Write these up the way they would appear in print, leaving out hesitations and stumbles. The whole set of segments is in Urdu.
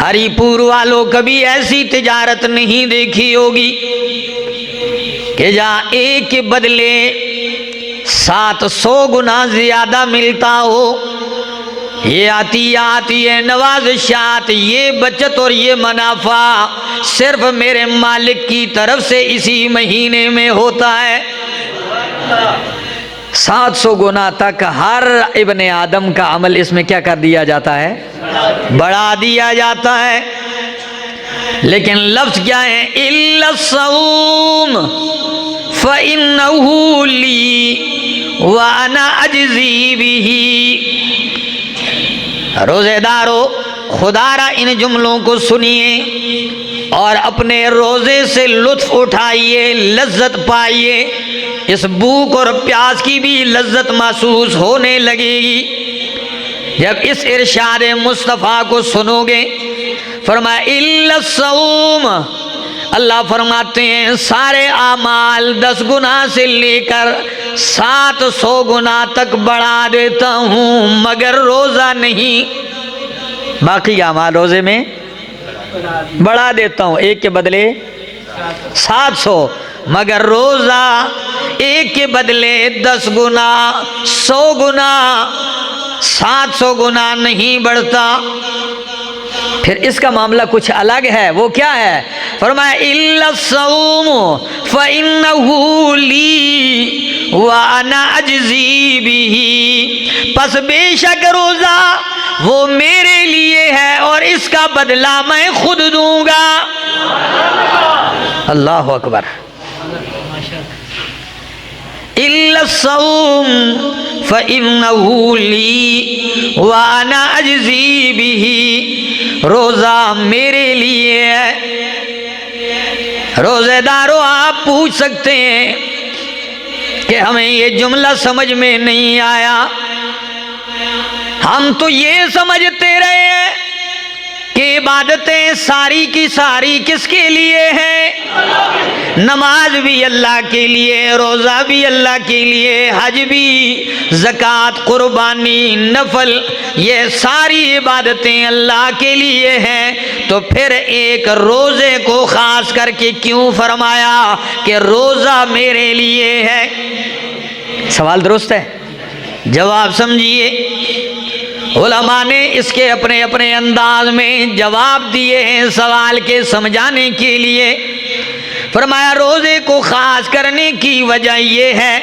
ہری پور والوں کبھی ایسی تجارت نہیں دیکھی ہوگی کہ جہاں ایک کے بدلے 700 گنا زیادہ ملتا ہو۔ یہ عطیات، یہ نوازشات، یہ بچت اور یہ منافع صرف میرے مالک کی طرف سے اسی مہینے میں ہوتا ہے۔ 700 گنا تک ہر ابن آدم کا عمل اس میں کیا کر دیا جاتا ہے؟ بڑھا دیا جاتا ہے۔ لیکن لفظ کیا ہے؟ اِلَّا الصَّوْمَ فَإِنَّهُ لِي وَأَنَا أَجْزِي بِهِ۔ روزے دارو، خدا را ان جملوں کو سنیے اور اپنے روزے سے لطف اٹھائیے، لذت پائیے۔ اس بھوک اور پیاس کی بھی لذت محسوس ہونے لگے گی جب اس ارشاد مصطفیٰ کو سنو گے۔ فرمایا اِلَّا الصَّوْمَ، اللہ فرماتے ہیں سارے اعمال 10 گنا سے لے کر 700 گنا تک بڑھا دیتا ہوں مگر روزہ نہیں۔ باقی اعمال روزے میں بڑھا دیتا ہوں، ایک کے بدلے 700، مگر روزہ ایک کے بدلے 10 گنا، 100 گنا، 700 گنا نہیں بڑھتا۔ پھر اس کا معاملہ کچھ الگ ہے، وہ کیا ہے؟ فرمایا اِلَّا الصَّوْمُ فَإِنَّهُ لِي وَأَنَا أَجْزِي بِهِ، پس بے شک روزہ وہ میرے لیے ہے اور اس کا بدلہ میں خود دوں گا۔ اللہ اکبر۔ اِلَّا الصَّوْمُ فَإِنَّهُ لِي وَأَنَا أَجْزِي بِهِ، روزہ میرے لیے ہے۔ روزے دارو، آپ پوچھ سکتے ہیں کہ ہمیں یہ جملہ سمجھ میں نہیں آیا، ہم تو یہ سمجھتے رہے ہیں کہ عبادتیں ساری کی ساری کس کے لیے ہیں؟ نماز بھی اللہ کے لیے، روزہ بھی اللہ کے لیے، حج بھی، زکوٰۃ، قربانی، نفل، یہ ساری عبادتیں اللہ کے لیے ہیں۔ تو پھر ایک روزے کو خاص کر کے کیوں فرمایا کہ روزہ میرے لیے ہے؟ سوال درست ہے؟ جواب سمجھیے۔ علماء نے اس کے اپنے اپنے انداز میں جواب دیے ہیں سوال کے سمجھانے کے لیے۔ فرمایا روزے کو خاص کرنے کی وجہ یہ ہے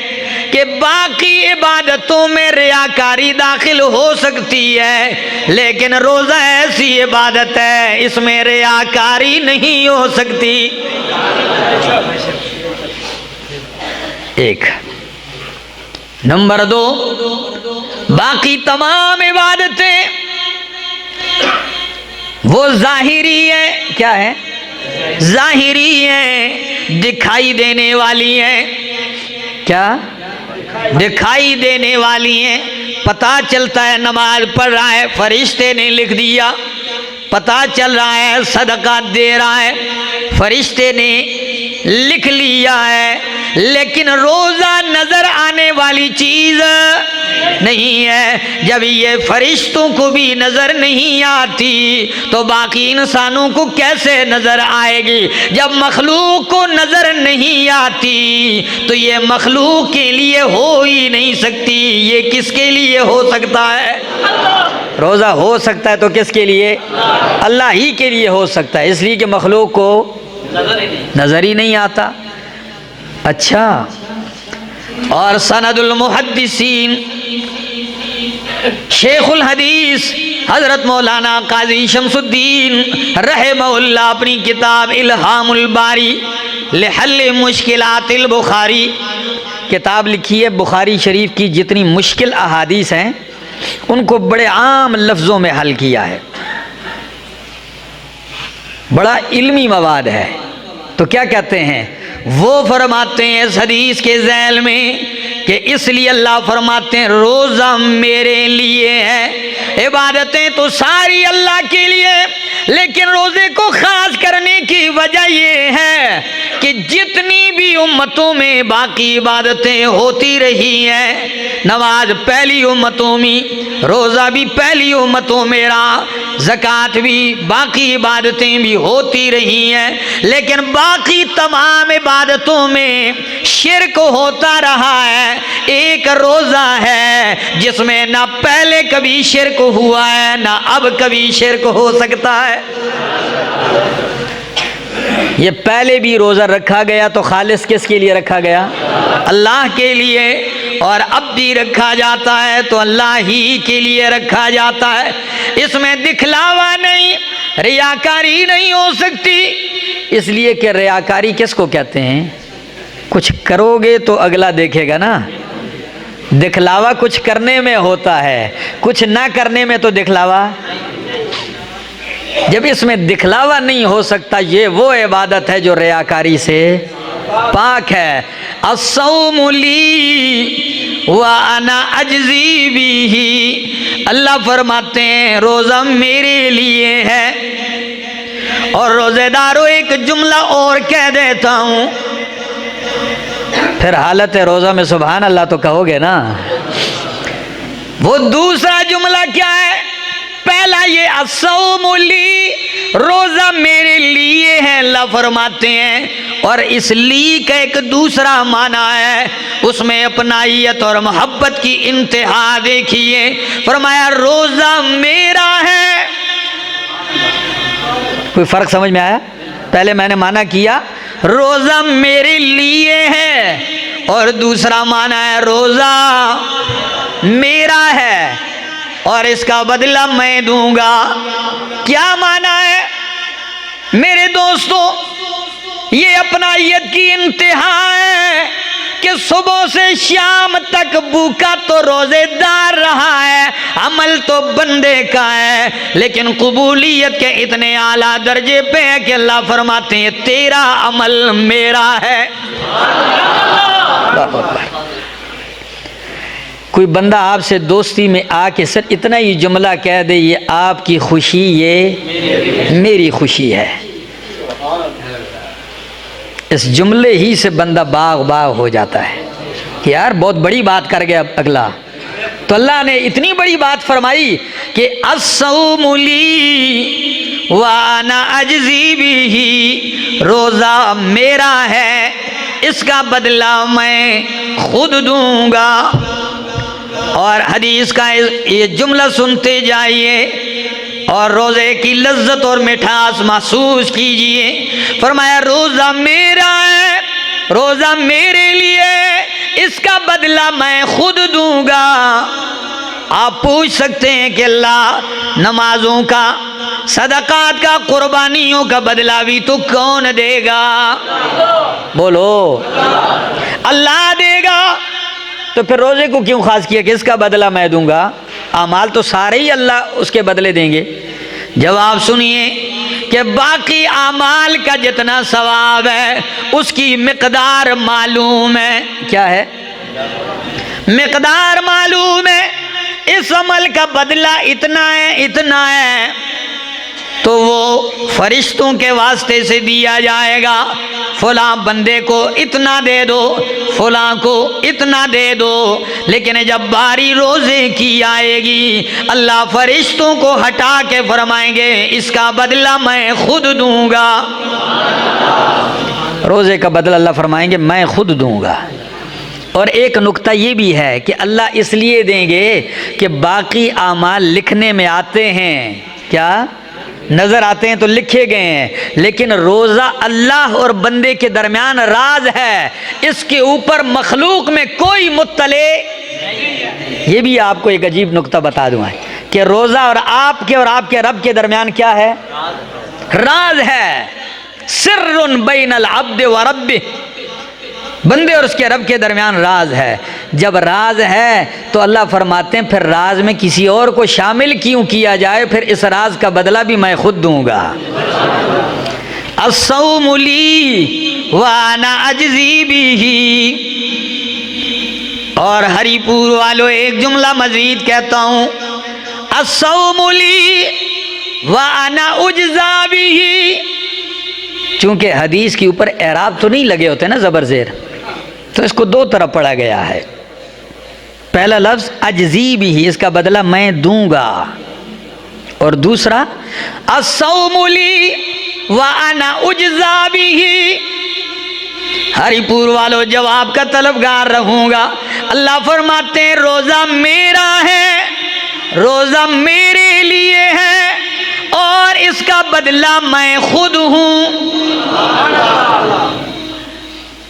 کہ باقی عبادتوں میں ریاکاری داخل ہو سکتی ہے، لیکن روزہ ایسی عبادت ہے اس میں ریاکاری نہیں ہو سکتی۔ ایک نمبر 2، باقی تمام عبادتیں وہ ظاہری ہیں۔ کیا ہے؟ ظاہری ہیں، دکھائی دینے والی ہیں۔ کیا؟ دکھائی دینے والی ہیں۔ پتہ چلتا ہے نماز پڑھ رہا ہے، فرشتے نے لکھ دیا۔ پتہ چل رہا ہے صدقہ دے رہا ہے، فرشتے نے لکھ لیا ہے، لیکن روزہ نظر آنے والی چیز نہیں ہے۔ جب یہ فرشتوں کو بھی نظر نہیں آتی تو باقی انسانوں کو کیسے نظر آئے گی؟ جب مخلوق کو نظر نہیں آتی تو یہ مخلوق کے لیے ہو ہی نہیں سکتی، یہ کس کے لیے ہو سکتا ہے؟ روزہ ہو سکتا ہے تو کس کے لیے؟ اللہ ہی کے لیے ہو سکتا ہے، اس لیے کہ مخلوق کو نظر ہی نہیں آتا۔ اچھا، اور سند المحدثین، شیخ الحدیث حضرت مولانا قاضی شمس الدین رحمہ اللہ اپنی کتاب الہام الباری لحل مشکلات البخاری کتاب لکھی ہے، بخاری شریف کی جتنی مشکل احادیث ہیں ان کو بڑے عام لفظوں میں حل کیا ہے، بڑا علمی مواد ہے۔ تو کیا کہتے ہیں وہ؟ فرماتے ہیں اس حدیث کے ذیل میں کہ اس لیے اللہ فرماتے ہیں روزہ میرے لیے ہے۔ عبادتیں تو ساری اللہ کے لیے، لیکن روزے کو خاص کرنے کی وجہ یہ ہے کہ جتنی بھی امتوں میں باقی عبادتیں ہوتی رہی ہیں، نماز پہلی امتوں میں، روزہ بھی پہلی امتوں میں رہا، زکوٰۃ بھی، باقی عبادتیں بھی ہوتی رہی ہیں، لیکن باقی تمام عبادتوں میں شرک ہوتا رہا ہے۔ ایک روزہ ہے جس میں نہ پہلے کبھی شرک ہوا ہے نہ اب کبھی شرک ہو سکتا ہے۔ یہ پہلے بھی روزہ رکھا گیا تو خالص کس کے لیے رکھا گیا؟ اللہ کے لیے، اور اب بھی رکھا جاتا ہے تو اللہ ہی کے لیے رکھا جاتا ہے۔ اس میں دکھلاوا نہیں، ریاکاری نہیں ہو سکتی، اس لیے کہ ریاکاری کس کو کہتے ہیں؟ کچھ کرو گے تو اگلا دیکھے گا نا۔ دکھلاوا کچھ کرنے میں ہوتا ہے، کچھ نہ کرنے میں تو دکھلاوا۔ جب اس میں دکھلاوا نہیں ہو سکتا، یہ وہ عبادت ہے جو ریاکاری سے پاک ہے۔ الصوم لی وانا اجزی بہ، اللہ فرماتے ہیں روزہ میرے لیے ہے۔ اور روزے دارو ایک جملہ اور کہہ دیتا ہوں، پھر حالت روزہ میں سبحان اللہ تو کہو گے نا۔ وہ دوسرا جملہ کیا ہے؟ پہلا یہ الصوم لی، روزہ میرے لیے ہے، اللہ فرماتے ہیں، اور اس لی کا ایک دوسرا معنی ہے، اس میں اپنائیت اور محبت کی انتہا دیکھیے۔ فرمایا روزہ میرا ہے۔ کوئی فرق سمجھ میں آیا؟ پہلے میں نے معنی کیا روزہ میرے لیے ہے، اور دوسرا معنی ہے روزہ میرا ہے اور اس کا بدلہ میں دوں گا۔ کیا معنی ہے میرے دوستو؟ یہ اپنائیت کی انتہا ہے کہ صبح سے شام تک بھوکا تو روزے دار رہا ہے، عمل تو بندے کا ہے، لیکن قبولیت کے اتنے اعلیٰ درجے پہ ہے کہ اللہ فرماتے ہیں تیرا عمل میرا ہے۔ کوئی بندہ آپ سے دوستی میں آ کے صرف اتنا ہی جملہ کہہ دے یہ آپ کی خوشی، یہ میری خوشی ہے، اس جملے ہی سے بندہ باغ باغ ہو جاتا ہے کہ یار بہت بڑی بات کر گیا اگلا۔ تو اللہ نے اتنی بڑی بات فرمائی کہ الصوم لی وانا اجزی بہ، روزہ میرا ہے، اس کا بدلہ میں خود دوں گا۔ اور حدیث کا یہ جملہ سنتے جائیے اور روزے کی لذت اور مٹھاس محسوس کیجئے۔ فرمایا روزہ میرا ہے، روزہ میرے لیے، اس کا بدلہ میں خود دوں گا۔ آپ پوچھ سکتے ہیں کہ اللہ نمازوں کا، صدقات کا، قربانیوں کا بدلہ بھی تو کون دے گا؟ بولو اللہ دے گا، تو پھر روزے کو کیوں خاص کیا کہ اس کا بدلہ میں دوں گا؟ اعمال تو سارے ہی اللہ اس کے بدلے دیں گے۔ جواب سنیے کہ باقی اعمال کا جتنا ثواب ہے اس کی مقدار معلوم ہے۔ کیا ہے؟ مقدار معلوم ہے۔ اس عمل کا بدلہ اتنا ہے، اتنا ہے، تو وہ فرشتوں کے واسطے سے دیا جائے گا۔ فلاں بندے کو اتنا دے دو، فلاں کو اتنا دے دو، لیکن جب باری روزے کی آئے گی اللہ فرشتوں کو ہٹا کے فرمائیں گے اس کا بدلہ میں خود دوں گا۔ روزے کا بدلہ اللہ فرمائیں گے میں خود دوں گا۔ اور ایک نکتہ یہ بھی ہے کہ اللہ اس لیے دیں گے کہ باقی اعمال لکھنے میں آتے ہیں، کیا نظر آتے ہیں تو لکھے گئے ہیں، لیکن روزہ اللہ اور بندے کے درمیان راز ہے، اس کے اوپر مخلوق میں کوئی مطلع۔ یہ بھی آپ کو ایک عجیب نکتہ بتا دوں کہ روزہ اور آپ کے رب کے درمیان کیا ہے؟ راز ہے۔ سر بین العبد و ربہ، بندے اور اس کے رب کے درمیان راز ہے۔ جب راز ہے تو اللہ فرماتے ہیں پھر راز میں کسی اور کو شامل کیوں کیا جائے، پھر اس راز کا بدلہ بھی میں خود دوں گا۔ الصوم لی وانا اجزی بہ۔ اور ہری پور والوں ایک جملہ مزید کہتا ہوں، الصوم لی وانا اجزا بہ، چونکہ حدیث کے اوپر اعراب تو نہیں لگے ہوتے نا زبر زیر، تو اس کو دو طرف پڑھا گیا ہے۔ پہلا لفظ اجزی بھی، اس کا بدلہ میں دوں گا، اور دوسرا الصوم لی وانا اجزا بھی، ہری پور والوں جواب کا طلبگار رہوں گا۔ اللہ فرماتے ہیں روزہ میرا ہے، روزہ میرے لیے ہے، اور اس کا بدلہ میں خود ہوں۔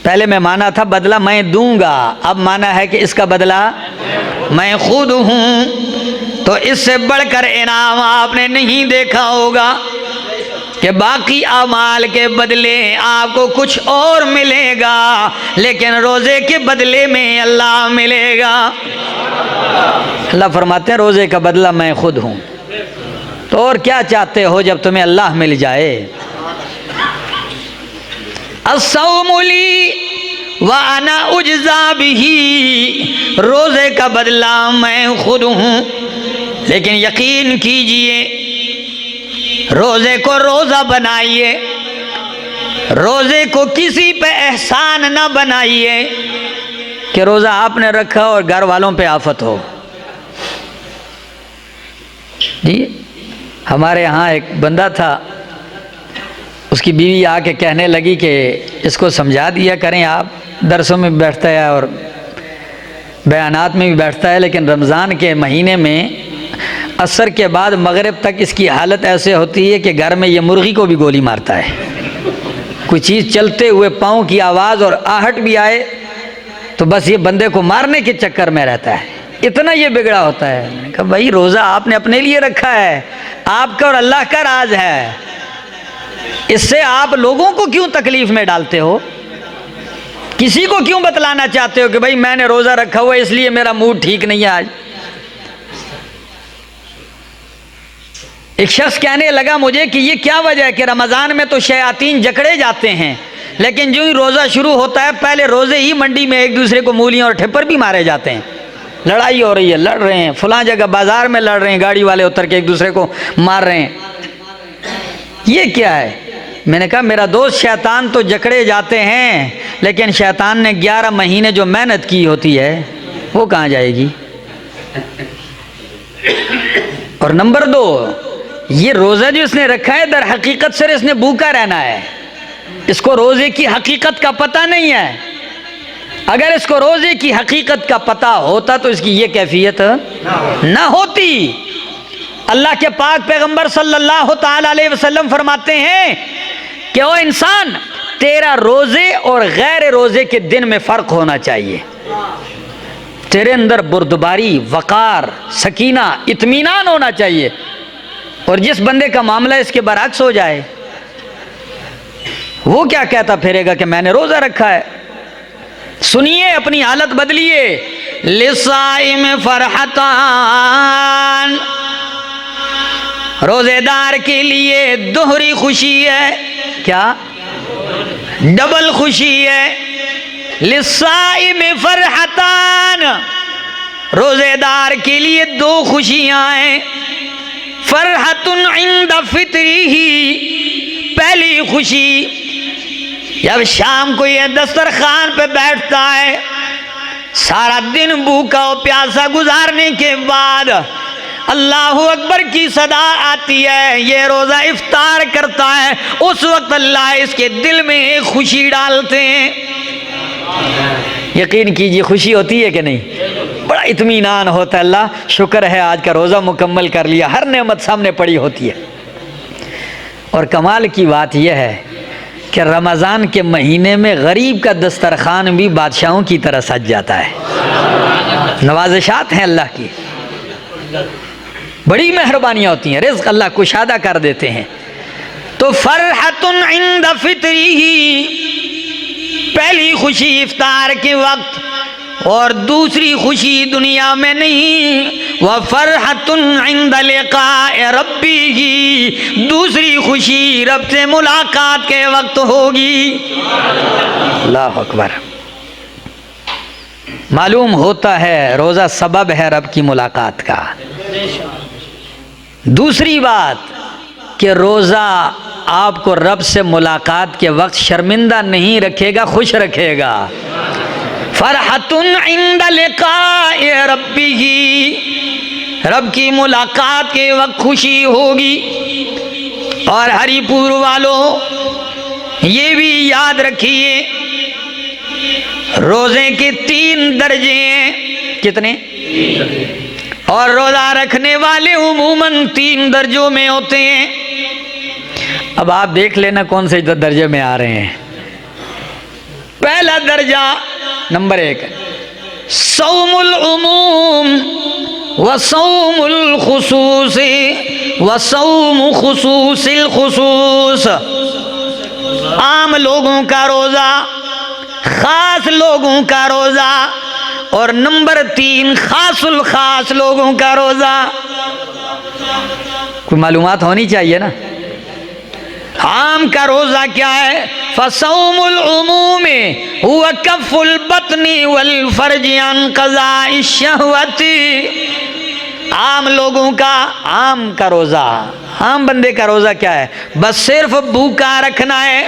پہلے میں مانا تھا بدلہ میں دوں گا، اب مانا ہے کہ اس کا بدلہ میں خود ہوں۔ تو اس سے بڑھ کر انعام آپ نے نہیں دیکھا ہوگا کہ باقی اعمال کے بدلے آپ کو کچھ اور ملے گا، لیکن روزے کے بدلے میں اللہ ملے گا۔ اللہ فرماتے ہیں روزے کا بدلہ میں خود ہوں، تو اور کیا چاہتے ہو جب تمہیں اللہ مل جائے۔ الصوم لی وانا اجزا بھی، روزے کا بدلہ میں خود ہوں، لیکن یقین کیجئے روزے کو روزہ بنائیے، روزے کو کسی پہ احسان نہ بنائیے کہ روزہ آپ نے رکھا اور گھر والوں پہ آفت ہو۔ جی ہمارے ہاں ایک بندہ تھا، اس کی بیوی آ کے کہنے لگی کہ اس کو سمجھا دیا کریں، آپ درسوں میں بھی بیٹھتا ہے اور بیانات میں بھی بیٹھتا ہے، لیکن رمضان کے مہینے میں عصر کے بعد مغرب تک اس کی حالت ایسے ہوتی ہے کہ گھر میں یہ مرغی کو بھی گولی مارتا ہے۔ کوئی چیز چلتے ہوئے پاؤں کی آواز اور آہٹ بھی آئے تو بس یہ بندے کو مارنے کے چکر میں رہتا ہے، اتنا یہ بگڑا ہوتا ہے۔ میں نے کہا بھائی روزہ آپ نے اپنے لیے رکھا ہے، آپ کا اور اللہ کا راز ہے، اس سے آپ لوگوں کو کیوں تکلیف میں ڈالتے ہو؟ کسی کو کیوں بتلانا چاہتے ہو کہ بھائی میں نے روزہ رکھا ہوا اس لیے میرا موڈ ٹھیک نہیں ہے آج؟ ایک شخص کہنے لگا مجھے کہ یہ کیا وجہ ہے کہ رمضان میں تو شیاطین جکڑے جاتے ہیں، لیکن جو ہی روزہ شروع ہوتا ہے پہلے روزے ہی منڈی میں ایک دوسرے کو مولیاں اور ٹھپر بھی مارے جاتے ہیں، لڑائی ہو رہی ہے، لڑ رہے ہیں، فلاں جگہ بازار میں لڑ رہے ہیں، گاڑی والے اتر کے ایک دوسرے کو مار رہے ہیں، یہ کیا ہے؟ میں نے کہا میرا دوست شیطان تو جکڑے جاتے ہیں، لیکن شیطان نے 11 مہینے جو محنت کی ہوتی ہے وہ کہاں جائے گی؟ اور نمبر 2، یہ روزہ جو اس نے رکھا ہے در حقیقت صرف اس نے بھوکا رہنا ہے، اس کو روزے کی حقیقت کا پتہ نہیں ہے۔ اگر اس کو روزے کی حقیقت کا پتہ ہوتا تو اس کی یہ کیفیت نہ ہوتی۔ اللہ کے پاک پیغمبر صلی اللہ تعالی علیہ وسلم فرماتے ہیں کہ او انسان، تیرا روزے اور غیر روزے کے دن میں فرق ہونا چاہیے، تیرے اندر بردباری، وقار، سکینہ، اطمینان ہونا چاہیے، اور جس بندے کا معاملہ اس کے برعکس ہو جائے وہ کیا کہتا پھرے گا کہ میں نے روزہ رکھا ہے۔ سنیے، اپنی حالت بدلیے۔ لِلصَّائِمِ فَرْحَتَانِ، روزے دار کے لیے دوہری خوشی ہے، کیا؟ ڈبل خوشی ہے۔ لِلصَّائِمِ فَرْحَتَانِ، روزے دار کے لیے 2 خوشیاں ہیں۔ فرحۃ عند فطرہ، پہلی خوشی جب شام کو یہ دسترخوان پہ بیٹھتا ہے، سارا دن بھوکا و پیاسا گزارنے کے بعد اللہ اکبر کی صدا آتی ہے، یہ روزہ افطار کرتا ہے، اس وقت اللہ اس کے دل میں ایک خوشی ڈالتے ہیں۔ یقین کیجیے خوشی ہوتی ہے کہ نہیں؟ بڑا اطمینان ہوتا ہے، اللہ شکر ہے آج کا روزہ مکمل کر لیا، ہر نعمت سامنے پڑی ہوتی ہے۔ اور کمال کی بات یہ ہے کہ رمضان کے مہینے میں غریب کا دسترخوان بھی بادشاہوں کی طرح سج جاتا ہے، نوازشات ہیں اللہ کی، بڑی مہربانیاں ہوتی ہیں، رزق اللہ کشادہ کر دیتے ہیں۔ تو فرحۃ عند فطرہ، پہلی خوشی افطار کے وقت، اور دوسری خوشی دنیا میں نہیں، وَفَرْحَةٌ عِنْدَ لِقَاءِ رَبِّهِ، دوسری خوشی رب سے ملاقات کے وقت ہوگی۔ اللہ اکبر۔ معلوم ہوتا ہے روزہ سبب ہے رب کی ملاقات کا۔ دوسری بات کہ روزہ آپ کو رب سے ملاقات کے وقت شرمندہ نہیں رکھے گا، خوش رکھے گا۔ فرحۃ عند لقاء ربہ، رب کی ملاقات کے وقت خوشی ہوگی۔ اور ہری پور والوں یہ بھی یاد رکھیے، روزے کے 3 درجے ہیں۔ کتنے؟ اور روزہ رکھنے والے عموماً 3 درجوں میں ہوتے ہیں۔ اب آپ دیکھ لینا کون سے درجے میں آ رہے ہیں۔ پہلا درجہ نمبر 1 صوم العموم وصوم الخصوص وصوم خصوص الخصوص، عام لوگوں کا روزہ، خاص لوگوں کا روزہ، اور نمبر 3 خاص الخاص لوگوں کا روزہ۔ کوئی معلومات ہونی چاہیے نا۔ عام کا روزہ کیا ہے؟ فصوم العموم هو کف البطن والفرج عن قضاء الشہوت، عام لوگوں کا، عام کا روزہ، عام بندے کا روزہ کیا ہے؟ بس صرف بھوکا رکھنا ہے،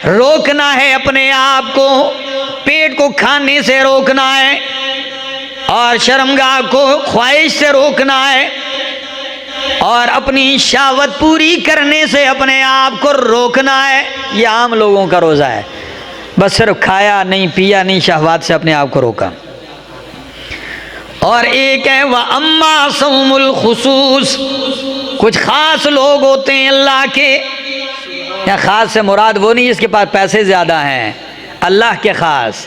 روکنا ہے اپنے آپ کو، پیٹ کو کھانے سے روکنا ہے، اور شرمگاہ کو خواہش سے روکنا ہے، اور اپنی شہوت پوری کرنے سے اپنے آپ کو روکنا ہے۔ یہ عام لوگوں کا روزہ ہے، بس صرف کھایا نہیں، پیا نہیں، شہوات سے اپنے آپ کو روکا۔ اور ایک ہے وَأَمَّا صَوْمُ الْخُصُوص، کچھ خاص لوگ ہوتے ہیں اللہ کے، یا خاص سے مراد وہ نہیں جس کے پاس پیسے زیادہ ہیں، اللہ کے خاص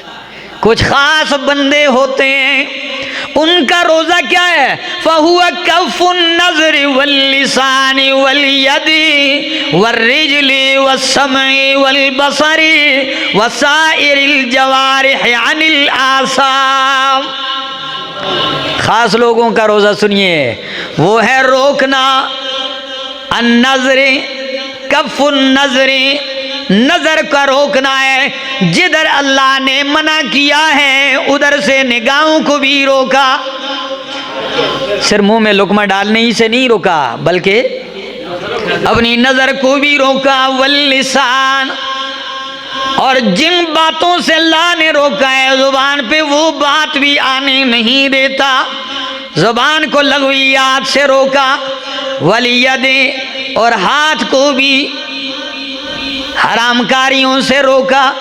کچھ خاص بندے ہوتے ہیں، ان کا روزہ کیا ہے؟ فَهُوَ كَفُّ النَّظْرِ وَاللِّسَانِ وَالْيَدِ وَالرِّجْلِ وَالسَّمْعِ وَالْبَصَرِ وَسَائِرِ الْجَوَارِحِ عَنِ الْآثَامِ۔ خاص لوگوں کا روزہ سنیے، وہ ہے روکنا، النظر، کف النظر، نظر کا روکنا ہے، جدھر اللہ نے منع کیا ہے ادھر سے نگاہوں کو بھی روکا، صرف منہ میں لقمہ ڈالنے ہی سے نہیں روکا بلکہ اپنی نظر کو بھی روکا، واللسان، اور جن باتوں سے اللہ نے روکا ہے زبان پہ وہ بات بھی آنے نہیں دیتا، زبان کو لغویات سے روکا، والید، اور ہاتھ کو بھی حرام کاریوں سے روکا۔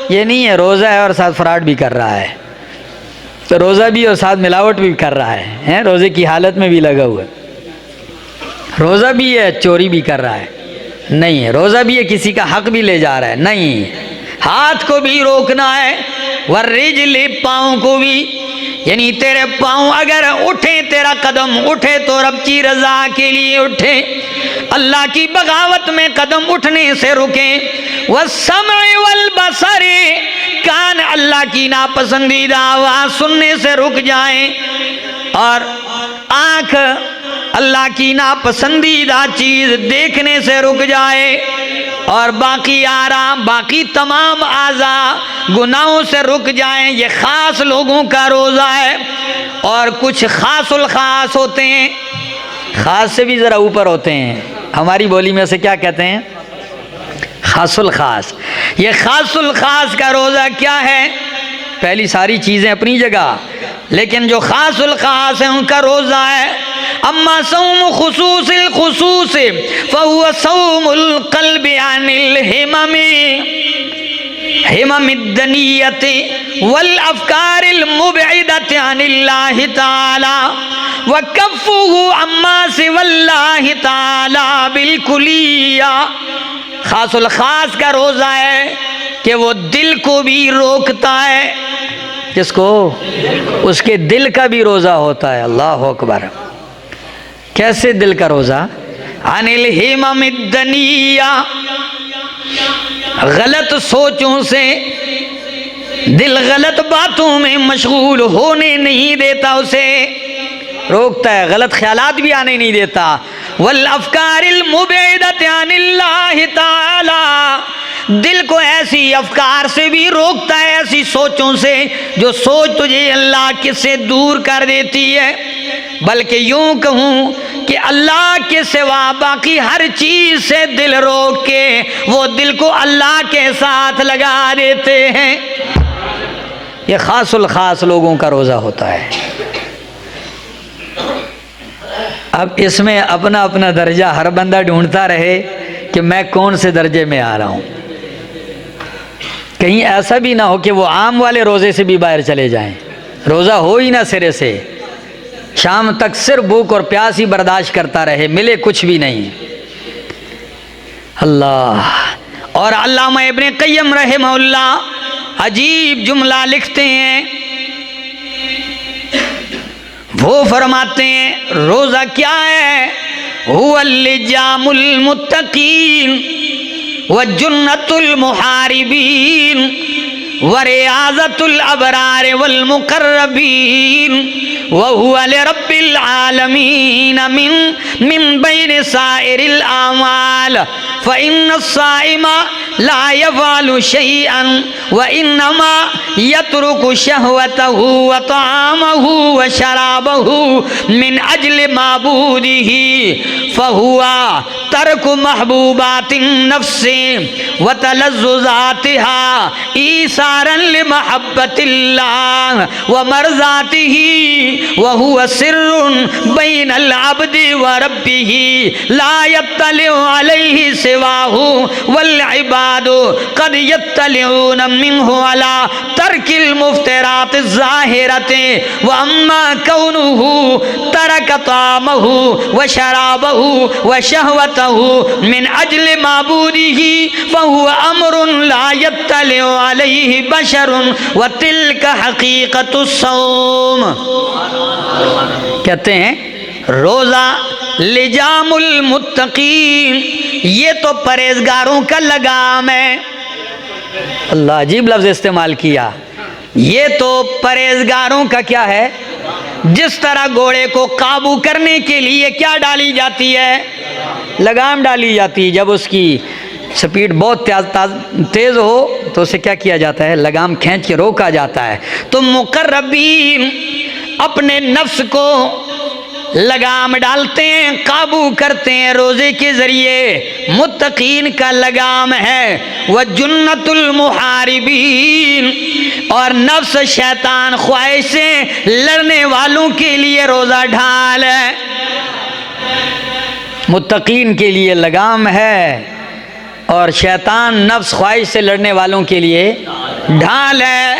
یہ نہیں ہے روزہ ہے اور ساتھ فراڈ بھی کر رہا ہے، تو روزہ بھی اور ساتھ ملاوٹ بھی کر رہا ہے، روزے کی حالت میں بھی لگا ہوا ہے، روزہ بھی ہے چوری بھی کر رہا ہے، نہیں ہے، روزہ بھی ہے کسی کا حق بھی لے جا رہا ہے، نہیں، ہاتھ کو بھی روکنا ہے، والرجل، پاؤں کو بھی، یعنی تیرے پاؤں اگر اٹھے، تیرا قدم اٹھے تو رب کی رضا کے لیے اٹھے، اللہ کی بغاوت میں قدم اٹھنے سے رکیں، والسمع والبصر، کان اللہ کی ناپسندیدہ آواز سننے سے رک جائیں، اور آنکھ اللہ کی ناپسندیدہ چیز دیکھنے سے رک جائے، اور باقی آرام، باقی تمام اعضاء گناہوں سے رک جائیں۔ یہ خاص لوگوں کا روزہ ہے، اور کچھ خاص الخاص ہوتے ہیں، خاص سے بھی ذرا اوپر ہوتے ہیں، ہماری بولی میں سے کیا کہتے ہیں؟ خاص الخاص۔ یہ خاص الخاص کا روزہ کیا ہے؟ پہلی ساری چیزیں اپنی جگہ، لیکن جو خاص الخاص ہیں ان کا روزہ ہے اما صوم خصوص الخصوص فهو صوم القلب عن الهمم همم الدنية والأفكار المبعدة عن الله تعالى وكفه عما سوى الله تعالى بالكلية۔ خاص الخاص کا روزہ ہے کہ وہ دل کو بھی روکتا ہے، جس کو اس کے دل کا بھی روزہ ہوتا ہے، اللہ اکبر۔ کیسے دل کا روزہ؟ عن الہمم الدنیہ، غلط سوچوں سے دل غلط باتوں میں مشغول ہونے نہیں دیتا، اسے روکتا ہے، غلط خیالات بھی آنے نہیں دیتا۔ والافکار المبعدۃ عن اللہ تعالی، دل کو ایسی افکار سے بھی روکتا ہے، ایسی سوچوں سے جو سوچ تجھے اللہ کس سے دور کر دیتی ہے، بلکہ یوں کہوں کہ اللہ کے سوا باقی ہر چیز سے دل روک کے وہ دل کو اللہ کے ساتھ لگا دیتے ہیں۔ یہ خاص الخاص لوگوں کا روزہ ہوتا ہے۔ اب اس میں اپنا اپنا درجہ ہر بندہ ڈھونڈتا رہے کہ میں کون سے درجے میں آ رہا ہوں۔ کہیں ایسا بھی نہ ہو کہ وہ عام والے روزے سے بھی باہر چلے جائیں، روزہ ہو ہی نہ سرے سے، شام تک صرف بھوک اور پیاس ہی برداشت کرتا رہے، ملے کچھ بھی نہیں۔ اللہ۔ اور علامہ ابن قیم رحمہ اللہ عجیب جملہ لکھتے ہیں، وہ فرماتے ہیں روزہ کیا ہے؟ هو اللجام المتقین وجنت المحاربین وریاضت الابرار والمقربین وهو لرب العالمین من بین سائر الاعمال فإن الصائم لا يفعل شيئا وإنما يترك شهوته وطعامه وشرابه من أجل معبوده فهو ترك محبوبات النفس وتلذذاتها إيثارا لمحبة الله ومرضاته وهو سر بين العبد وربه لا يطلع عليه سواه والعباد قد يطلعون منه على ترك المفترات الظاهرة وأما كونه ترك طعامه وشرابه وشهوته من أجل معبوده فهو أمر لا يطلع عليه بشر وتلك حقيقة الصوم۔ کہتے ہیں روزہ لجام المتقین، یہ تو پرہیزگاروں کا لگام ہے۔ اللہ، عجیب لفظ استعمال کیا، یہ تو پرہیزگاروں کا کیا ہے؟ جس طرح گھوڑے کو قابو کرنے کے لیے کیا ڈالی جاتی ہے؟ لگام ڈالی جاتی ہے۔ جب اس کی سپیڈ بہت تیز ہو تو اسے کیا کیا جاتا ہے؟ لگام کھینچ کے روکا جاتا ہے۔ تو مقربین اپنے نفس کو لگام ڈالتے ہیں، قابو کرتے ہیں روزے کے ذریعے۔ متقین کا لگام ہے وَجُنَّةُ الْمُحَارِبِينَ، اور نفس شیطان خواہش سے لڑنے والوں کے لیے روزہ ڈھال ہے۔ متقین کے لیے لگام ہے اور شیطان نفس خواہش سے لڑنے والوں کے لیے ڈھال ہے،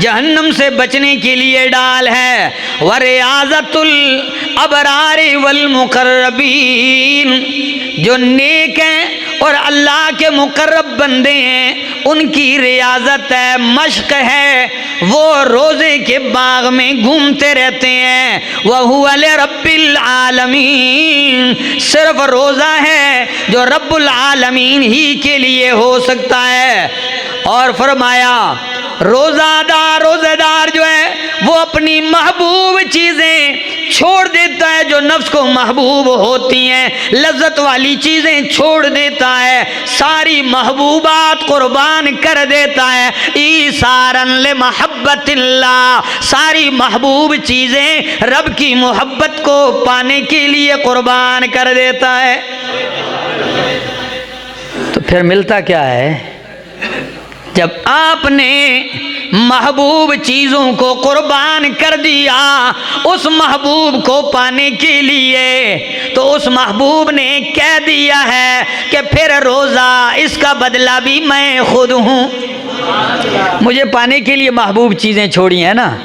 جہنم سے بچنے کے لیے ڈال ہے۔ وَرِيَاضَةُ الْأَبْرَارِ وَالْمُقَرَّبِينَ، جو نیک ہیں اور اللہ کے مقرب بندے ہیں ان کی ریاضت ہے، مشق ہے، وہ روزے کے باغ میں گھومتے رہتے ہیں۔ وَهُوَ لِرَبِّ الْعَالَمِينَ، صرف روزہ ہے جو رب العالمین ہی کے لیے ہو سکتا ہے۔ اور فرمایا روزہ دار جو ہے وہ اپنی محبوب چیزیں چھوڑ دیتا ہے، جو نفس کو محبوب ہوتی ہیں، لذت والی چیزیں چھوڑ دیتا ہے، ساری محبوبات قربان کر دیتا ہے۔ ایثارا لمحبت اللہ، ساری محبوب چیزیں رب کی محبت کو پانے کے لیے قربان کر دیتا ہے۔ تو پھر ملتا کیا ہے؟ جب آپ نے محبوب چیزوں کو قربان کر دیا اس محبوب کو پانے کے لیے، تو اس محبوب نے کہہ دیا ہے کہ پھر روزہ اس کا بدلہ بھی میں خود ہوں۔ مجھے پانے کے لیے محبوب چیزیں چھوڑی ہیں نا،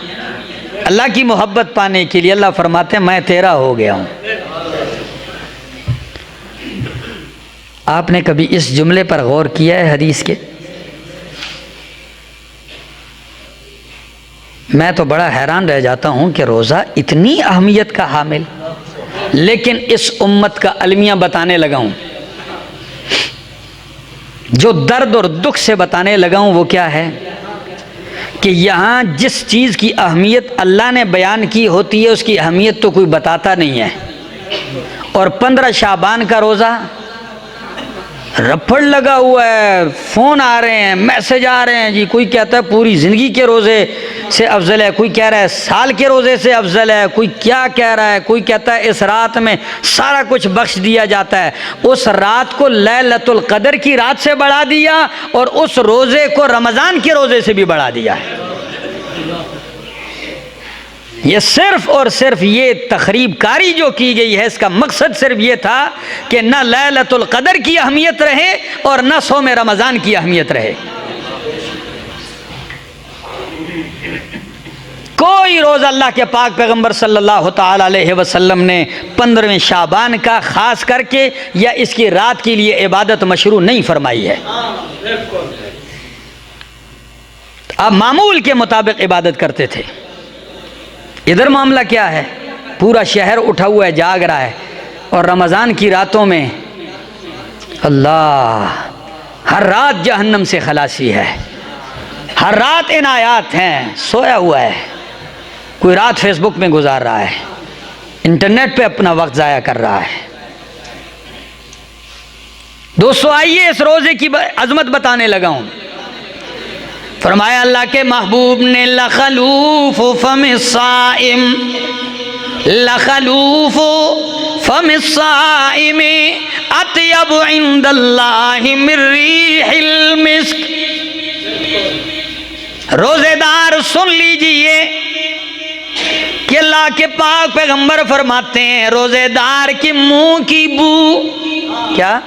اللہ کی محبت پانے کے لیے اللہ فرماتے ہیں میں تیرا ہو گیا ہوں۔ آپ نے کبھی اس جملے پر غور کیا ہے حدیث کے؟ میں تو بڑا حیران رہ جاتا ہوں کہ روزہ اتنی اہمیت کا حامل، لیکن اس امت کا المیہ بتانے لگا ہوں، جو درد اور دکھ سے بتانے لگا ہوں وہ کیا ہے کہ یہاں جس چیز کی اہمیت اللہ نے بیان کی ہوتی ہے اس کی اہمیت تو کوئی بتاتا نہیں ہے۔ اور 15 شعبان کا روزہ رپڑ لگا ہوا ہے، فون آ رہے ہیں، میسج آ رہے ہیں، جی کوئی کہتا ہے پوری زندگی کے روزے سے افضل ہے، کوئی کہہ رہا ہے سال کے روزے سے افضل ہے، کوئی کیا کہہ رہا ہے، کوئی کہتا ہے اس رات میں سارا کچھ بخش دیا جاتا ہے۔ اس رات کو لیلۃ القدر کی رات سے بڑھا دیا اور اس روزے کو رمضان کے روزے سے بھی بڑھا دیا ہے۔ یہ صرف اور صرف یہ تخریب کاری جو کی گئی ہے، اس کا مقصد صرف یہ تھا کہ نہ لیلۃ القدر کی اہمیت رہے اور نہ صوم رمضان کی اہمیت رہے۔ کوئی روز اللہ کے پاک پیغمبر صلی اللہ تعالی علیہ وسلم نے 15ویں شعبان کا خاص کر کے یا اس کی رات کے لیے عبادت مشروع نہیں فرمائی ہے۔ آپ معمول کے مطابق عبادت کرتے تھے۔ ادھر معاملہ کیا ہے؟ پورا شہر اٹھا ہوا ہے، جاگ رہا ہے، اور رمضان کی راتوں میں اللہ ہر رات جہنم سے خلاصی ہے، ہر رات عنایات ہیں، سویا ہوا ہے، کوئی رات فیس بک میں گزار رہا ہے، انٹرنیٹ پہ اپنا وقت ضائع کر رہا ہے۔ دوستو آئیے اس روزے کی عظمت بتانے لگا ہوں۔ فرمایا اللہ کے محبوب نے لخلوف فم الصائم، لخلوف فم الصائم اطیب عند اللہ من ریح المسک۔ روزے دار سن لیجئے کہ اللہ کے پاک پیغمبر فرماتے ہیں روزے دار کے منہ کی بو، کیا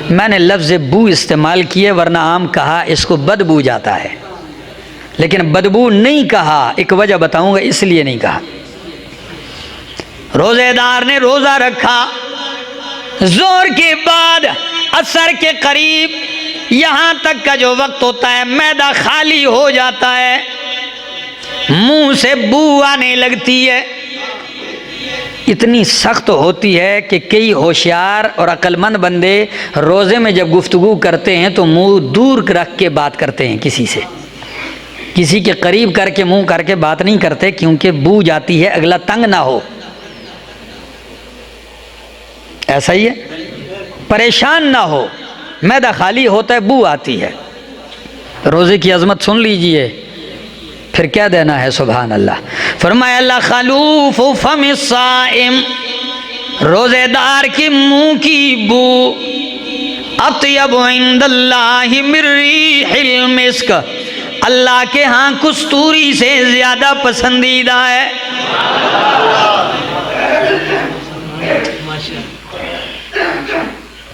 میں نے لفظ بو استعمال کیے ورنہ عام کہا اس کو بدبو جاتا ہے، لیکن بدبو نہیں کہا، ایک وجہ بتاؤں گا اس لیے نہیں کہا۔ روزے دار نے روزہ رکھا، زور کے بعد عصر کے قریب یہاں تک کا جو وقت ہوتا ہے معدہ خالی ہو جاتا ہے، منہ سے بو آنے لگتی ہے، اتنی سخت ہوتی ہے کہ کئی ہوشیار اور عقل مند بندے روزے میں جب گفتگو کرتے ہیں تو منہ دور رکھ کے بات کرتے ہیں، کسی سے، کسی کے قریب کر کے منہ کر کے بات نہیں کرتے، کیونکہ بو جاتی ہے، اگلا تنگ نہ ہو، ایسا ہی ہے، پریشان نہ ہو، معدہ خالی ہوتا ہے، بو آتی ہے۔ روزے کی عظمت سن لیجئے، پھر کیا دینا ہے، سبحان اللہ۔ فرمایا اللہ خلوف فم الصائم، روزے دار کی منہ کی بو اطیب عند اللہ من ریح المسک، اللہ کے ہاں کستوری سے زیادہ پسندیدہ ہے۔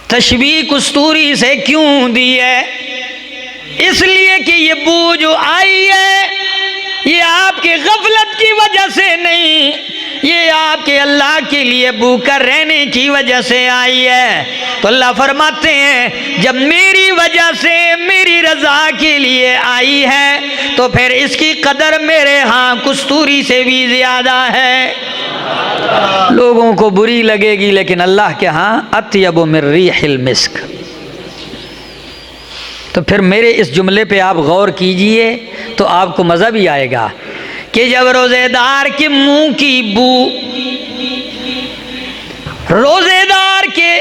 تشبیہ کستوری سے کیوں دی ہے؟ اس لیے کہ یہ بو جو آئی ہے یہ آپ کی غفلت کی وجہ سے نہیں، یہ آپ کے اللہ کے لیے بھوکا رہنے کی وجہ سے آئی ہے۔ تو اللہ فرماتے ہیں جب میری وجہ سے میری رضا کے لیے آئی ہے تو پھر اس کی قدر میرے ہاں کستوری سے بھی زیادہ ہے۔ لوگوں کو بری لگے گی لیکن اللہ کے ہاں اطیب من ریح المسک۔ تو پھر میرے اس جملے پہ آپ غور کیجئے تو آپ کو مزہ بھی آئے گا کہ جب روزے دار کے منہ کی بو، روزے دار کے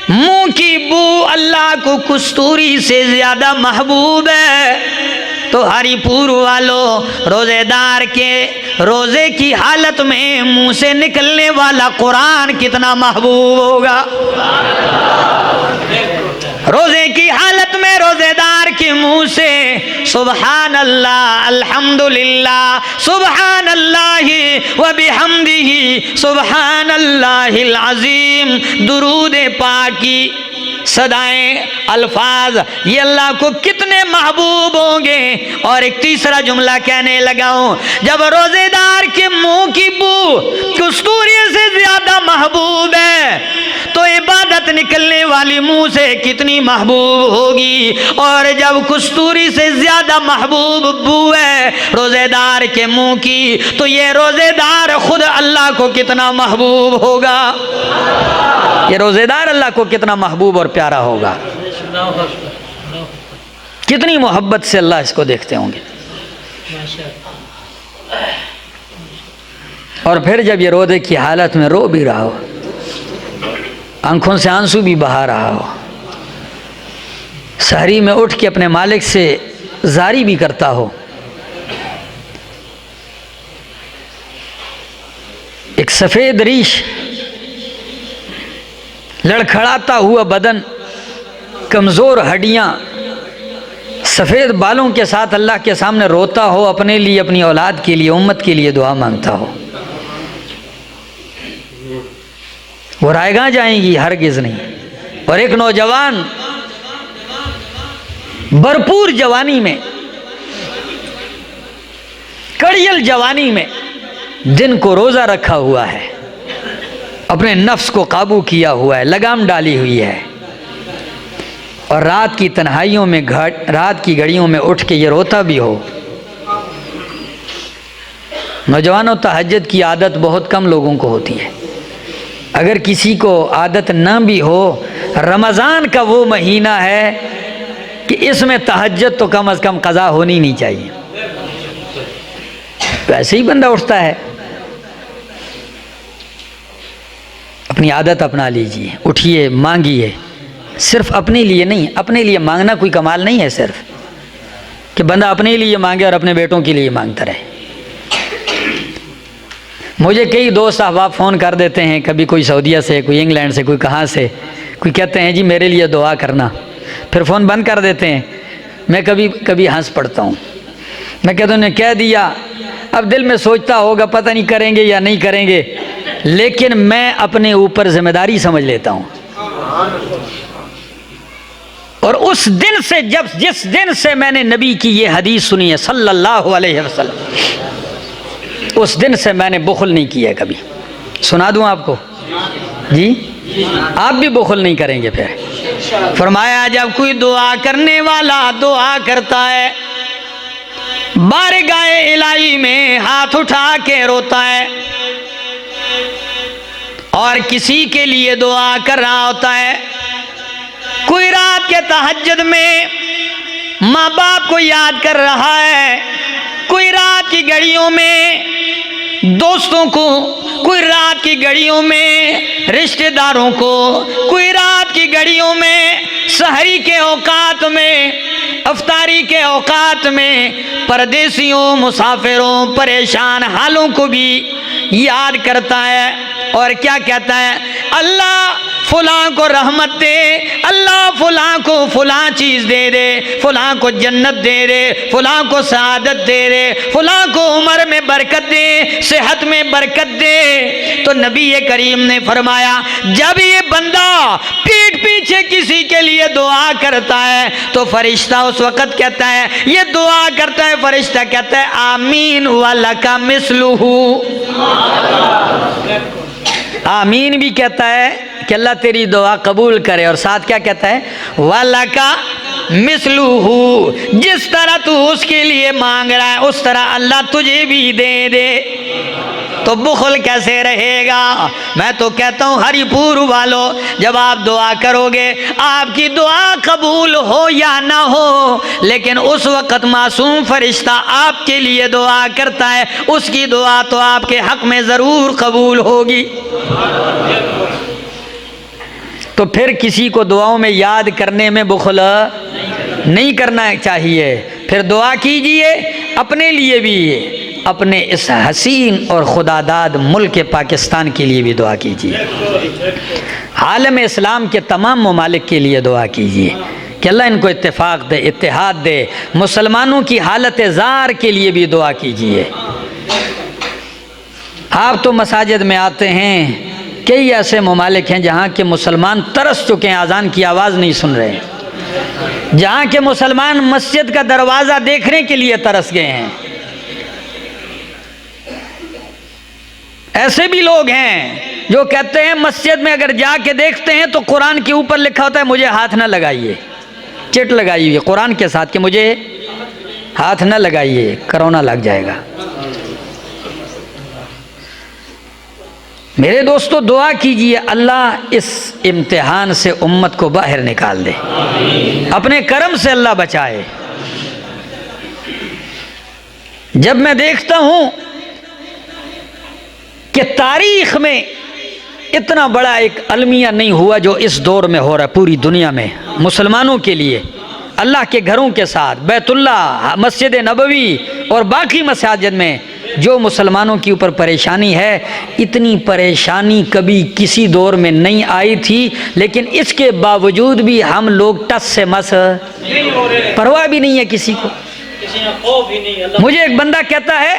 منہ کی بو اللہ کو کستوری سے زیادہ محبوب ہے، تو ہری پور والوں روزے دار کے روزے کی حالت میں منہ سے نکلنے والا قرآن کتنا محبوب ہوگا۔ روزے کی حالت میں روزے دار کے منہ سے سبحان اللہ الحمدللہ سبحان اللہ وبحمدہ سبحان اللہ العظیم درود پاک کی صدائیں الفاظ یہ اللہ کو کتنے محبوب ہوں گے۔ اور ایک تیسرا جملہ کہنے لگا ہوں، جب روزے دار کے منہ کی بو کستوری سے زیادہ محبوب ہے تو عبادت نکلنے والی منہ سے کتنی محبوب ہوگی، اور جب کستوری سے زیادہ محبوب بو ہے روزے دار کے منہ کی تو یہ روزے دار خود اللہ کو کتنا محبوب ہوگا، یہ روزے دار اللہ کو کتنا محبوب اور پیارا ہوگا، کتنی محبت سے اللہ اس کو دیکھتے ہوں گے۔ اور پھر جب یہ روزے کی حالت میں رو بھی رہا ہو، آنکھوں سے آنسو بھی بہا رہا ہو، سحری میں اٹھ کے اپنے مالک سے زاری بھی کرتا ہو، سفید ریش، لڑکھڑاتا ہوا بدن، کمزور ہڈیاں، سفید بالوں کے ساتھ اللہ کے سامنے روتا ہو، اپنے لیے، اپنی اولاد کے لیے، امت کے لیے دعا مانگتا ہو، وہ رائیگاں جائیں گی؟ ہرگز نہیں۔ اور ایک نوجوان بھرپور جوانی میں، کڑیل جوانی میں، دن کو روزہ رکھا ہوا ہے، اپنے نفس کو قابو کیا ہوا ہے، لگام ڈالی ہوئی ہے، اور رات کی تنہائیوں میں، رات کی گھڑیوں میں اٹھ کے یہ روتا بھی ہو۔ نوجوانوں، تہجد کی عادت بہت کم لوگوں کو ہوتی ہے۔ اگر کسی کو عادت نہ بھی ہو، رمضان کا وہ مہینہ ہے کہ اس میں تہجد تو کم از کم قضا ہونی نہیں چاہیے۔ ویسے ہی بندہ اٹھتا ہے۔ اپنی عادت اپنا لیجئے، اٹھیے، مانگیے، صرف اپنے لیے نہیں۔ اپنے لیے مانگنا کوئی کمال نہیں ہے صرف کہ بندہ اپنے لیے مانگے اور اپنے بیٹوں کے لیے مانگتا رہے۔ مجھے کئی دوست احباب فون کر دیتے ہیں، کبھی کوئی سعودیہ سے، کوئی انگلینڈ سے، کوئی کہاں سے، کوئی کہتے ہیں جی میرے لیے دعا کرنا، پھر فون بند کر دیتے ہیں۔ میں کبھی کبھی ہنس پڑتا ہوں، میں کہتا ہوں نے کہہ دیا، اب دل میں سوچتا ہوگا پتہ نہیں کریں گے یا نہیں کریں گے، لیکن میں اپنے اوپر ذمہ داری سمجھ لیتا ہوں۔ اور اس دن سے، جس دن سے میں نے نبی کی یہ حدیث سنی ہے صلی اللہ علیہ وسلم، اس دن سے میں نے بخل نہیں کیا کبھی۔ سنا دوں آپ کو؟ جی آپ بھی بخل نہیں کریں گے پھر۔ فرمایا جب کوئی دعا کرنے والا دعا کرتا ہے، بارگاہ الہی میں ہاتھ اٹھا کے روتا ہے، اور کسی کے لیے دعا کر رہا ہوتا ہے، کوئی رات کے تہجد میں ماں باپ کو یاد کر رہا ہے، کوئی رات کی گھڑیوں میں دوستوں کو، کوئی رات کی گھڑیوں میں رشتہ داروں کو، کوئی رات کی گھڑیوں میں سحری کے اوقات میں، افطاری کے اوقات میں پردیسیوں، مسافروں، پریشان حالوں کو بھی یاد کرتا ہے، اور کیا کہتا ہے؟ اللہ فلاں کو رحمت دے، اللہ فلاں کو فلاں چیز دے دے، فلاں کو جنت دے دے، فلاں کو سعادت دے دے، فلاں کو عمر میں برکت دے، صحت میں برکت دے۔ تو نبی کریم نے فرمایا جب یہ بندہ پیٹھ پیچھے کسی کے لیے دعا کرتا ہے تو فرشتہ اس وقت کہتا ہے، یہ دعا کرتا ہے، فرشتہ کہتا ہے آمین وَلَكَ مِثْلُهُ، آمین بھی کہتا ہے کہ اللہ تیری دعا قبول کرے، اور ساتھ کیا کہتا ہے؟ وَلَكَ مِثْلُهُ، جس طرح تو اس کے لیے مانگ رہا ہے اس طرح اللہ تجھے بھی دے دے۔ تو بخل کیسے رہے گا؟ میں تو کہتا ہوں ہری پور والوں، جب آپ دعا کرو گے، آپ کی دعا قبول ہو یا نہ ہو، لیکن اس وقت معصوم فرشتہ آپ کے لیے دعا کرتا ہے، اس کی دعا تو آپ کے حق میں ضرور قبول ہوگی۔ تو پھر کسی کو دعاؤں میں یاد کرنے میں بخل نہیں کرنا چاہیے۔ پھر دعا کیجئے اپنے لیے بھی، اپنے اس حسین اور خداداد ملک پاکستان کے لیے بھی دعا کیجئے، عالم اسلام کے تمام ممالک کے لیے دعا کیجئے کہ اللہ ان کو اتفاق دے، اتحاد دے۔ مسلمانوں کی حالت زار کے لیے بھی دعا کیجئے۔ آپ تو مساجد میں آتے ہیں، کئی ایسے ممالک ہیں جہاں کے مسلمان ترس چکے ہیں، اذان کی آواز نہیں سن رہے، جہاں کے مسلمان مسجد کا دروازہ دیکھنے کے لیے ترس گئے ہیں۔ ایسے بھی لوگ ہیں جو کہتے ہیں مسجد میں اگر جا کے دیکھتے ہیں تو قرآن کے اوپر لکھا ہوتا ہے مجھے ہاتھ نہ لگائیے، چٹ لگائی ہوئی قرآن کے ساتھ کہ مجھے ہاتھ نہ لگائیے، کرونا لگ جائے گا۔ میرے دوستو دعا کیجئے اللہ اس امتحان سے امت کو باہر نکال دے، اپنے کرم سے اللہ بچائے۔ جب میں دیکھتا ہوں کہ تاریخ میں اتنا بڑا ایک المیہ نہیں ہوا جو اس دور میں ہو رہا ہے پوری دنیا میں مسلمانوں کے لیے، اللہ کے گھروں کے ساتھ، بیت اللہ، مسجد نبوی اور باقی مساجد میں جو مسلمانوں کے اوپر پریشانی ہے، اتنی پریشانی کبھی کسی دور میں نہیں آئی تھی، لیکن اس کے باوجود بھی ہم لوگ ٹس سے مس، پرواہ بھی نہیں ہے کسی کو۔ مجھے ایک بندہ کہتا ہے